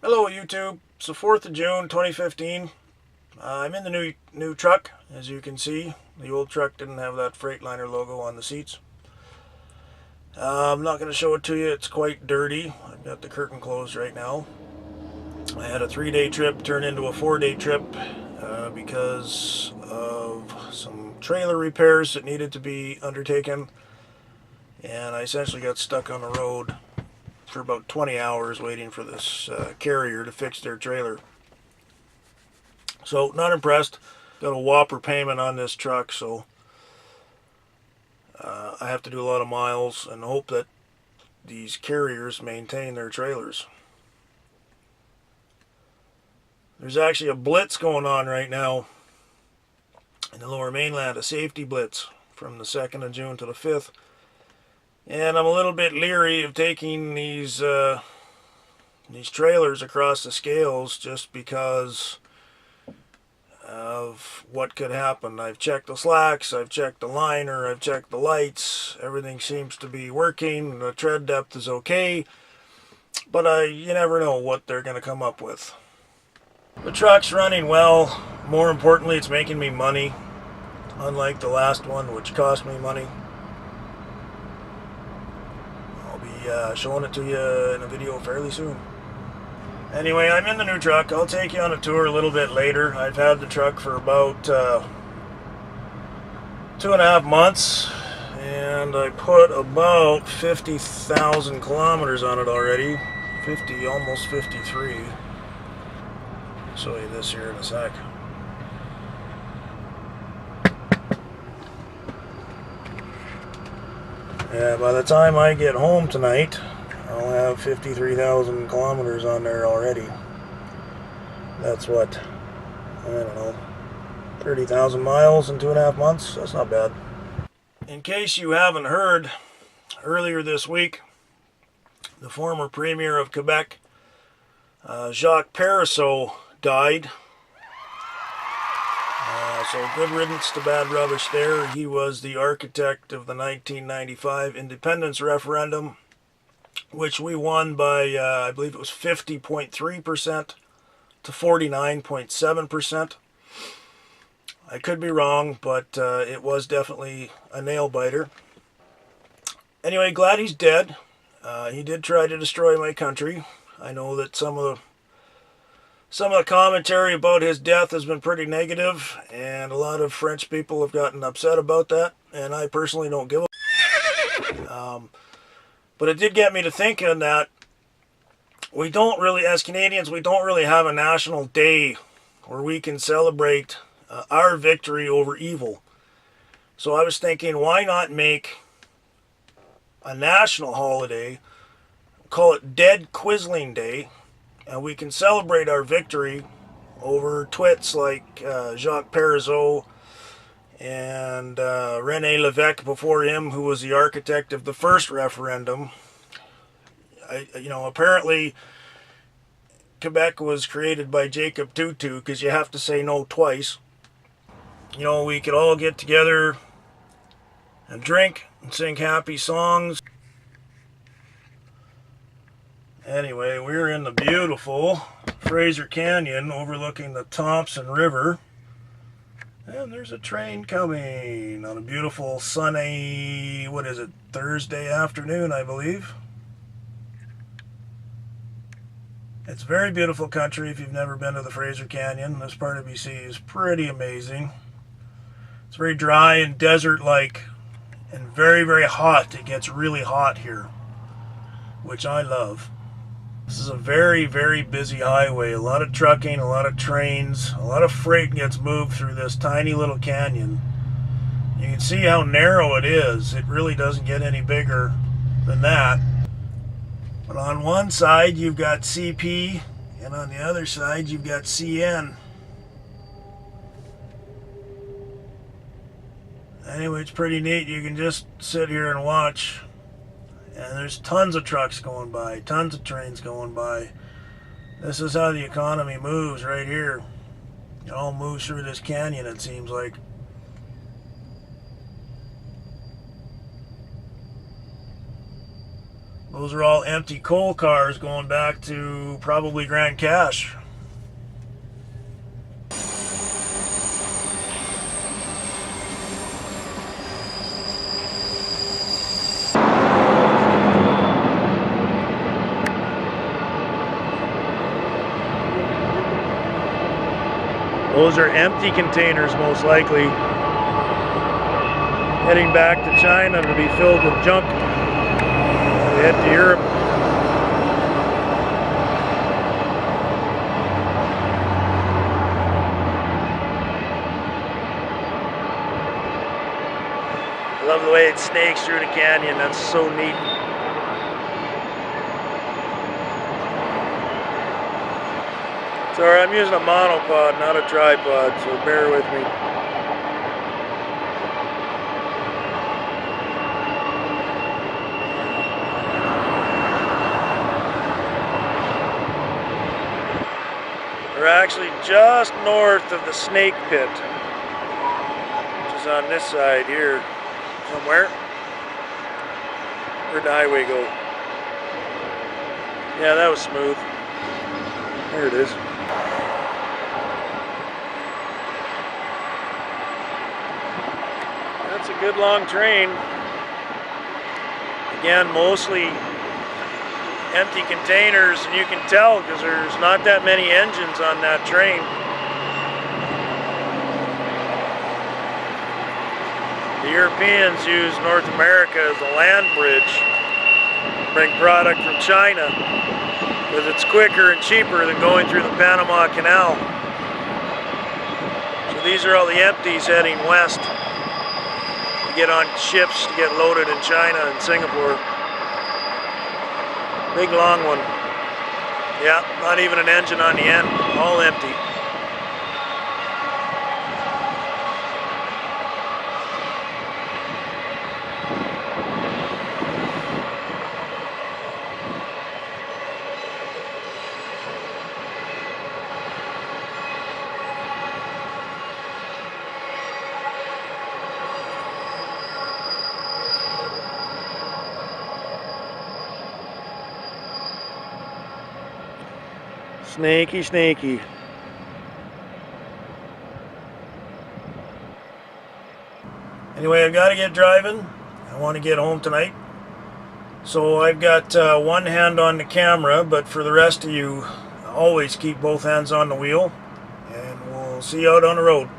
Hello YouTube, it's the 4th of June 2015. I'm in the new truck. As you can see, the old truck didn't have that Freightliner logo on the seats. I'm not going to show it to you, it's quite dirty. I've got the curtain closed right now. I had a 3-day trip turn into a 4-day trip because of some trailer repairs that needed to be undertaken, and I essentially got stuck on the road for about 20 hours waiting for this carrier to fix their trailer. So not impressed. Got a whopper payment on this truck, so I have to do a lot of miles and hope that these carriers maintain their trailers. There's actually a blitz going on right now in the Lower Mainland, a safety blitz from the 2nd of June to the 5th. And I'm a little bit leery of taking these trailers across the scales just because of what could happen. I've checked the slacks, I've checked the liner, I've checked the lights. Everything seems to be working. The tread depth is okay, but you never know what they're going to come up with. The truck's running well. More importantly, it's making me money, unlike the last one, which cost me money. Showing it to you in a video fairly soon. Anyway, I'm in the new truck. I'll take you on a tour a little bit later. I've had the truck for about 2.5 months, and I put about 50,000 kilometers on it already. 50, almost 53. I'll show you this here in a sec. Yeah, by the time I get home tonight, I'll have 53,000 kilometers on there already. That's what, I don't know, 30,000 miles in 2.5 months? That's not bad. In case you haven't heard, earlier this week, the former Premier of Quebec, Jacques Parizeau, died. So good riddance to bad rubbish there. He was the architect of the 1995 independence referendum, which we won by, I believe it was 50.3% to 49.7%. I could be wrong, but it was definitely a nail-biter. Anyway, glad he's dead. He did try to destroy my country. I know that some of the commentary about his death has been pretty negative, and a lot of French people have gotten upset about that, and I personally don't give a but it did get me to thinking that we don't really, as Canadians, we don't really have a national day where we can celebrate our victory over evil. So I was thinking, why not make a national holiday, call it Dead Quisling Day, and we can celebrate our victory over twits like Jacques Parizeau and René Lévesque before him, who was the architect of the first referendum. Apparently Quebec was created by Jacob Tutu, because you have to say no twice. We could all get together and drink and sing happy songs. Anyway, we're in the beautiful Fraser Canyon overlooking the Thompson River. And there's a train coming on a beautiful sunny, Thursday afternoon, I believe. It's a very beautiful country if you've never been to the Fraser Canyon. This part of BC is pretty amazing. It's very dry and desert-like and very, very hot. It gets really hot here, which I love. This is a very, very busy highway. A lot of trucking, a lot of trains, a lot of freight gets moved through this tiny little canyon. You can see how narrow it is. It really doesn't get any bigger than that. But on one side you've got CP, and on the other side you've got CN. Anyway, it's pretty neat. You can just sit here and watch. And there's tons of trucks going by, tons of trains going by. This is how the economy moves right here. It all moves through this canyon, it seems like. Those are all empty coal cars going back to probably Grand Cache. Those are empty containers, most likely, heading back to China to be filled with junk. They head to Europe. I love the way it snakes through the canyon. That's so neat. Sorry, I'm using a monopod, not a tripod, so bear with me. We're actually just north of the snake pit, which is on this side here somewhere. Where'd the highway go? Yeah, that was smooth. There it is. That's a good long train. Again, mostly empty containers, and you can tell because there's not that many engines on that train. The Europeans use North America as a land bridge to bring product from China because it's quicker and cheaper than going through the Panama Canal. So these are all the empties heading west to get on ships to get loaded in China and Singapore. Big long one. Yeah, not even an engine on the end, all empty. Snaky, snaky. Anyway, I've got to get driving. I want to get home tonight. So I've got one hand on the camera, but for the rest of you, always keep both hands on the wheel. And we'll see you out on the road.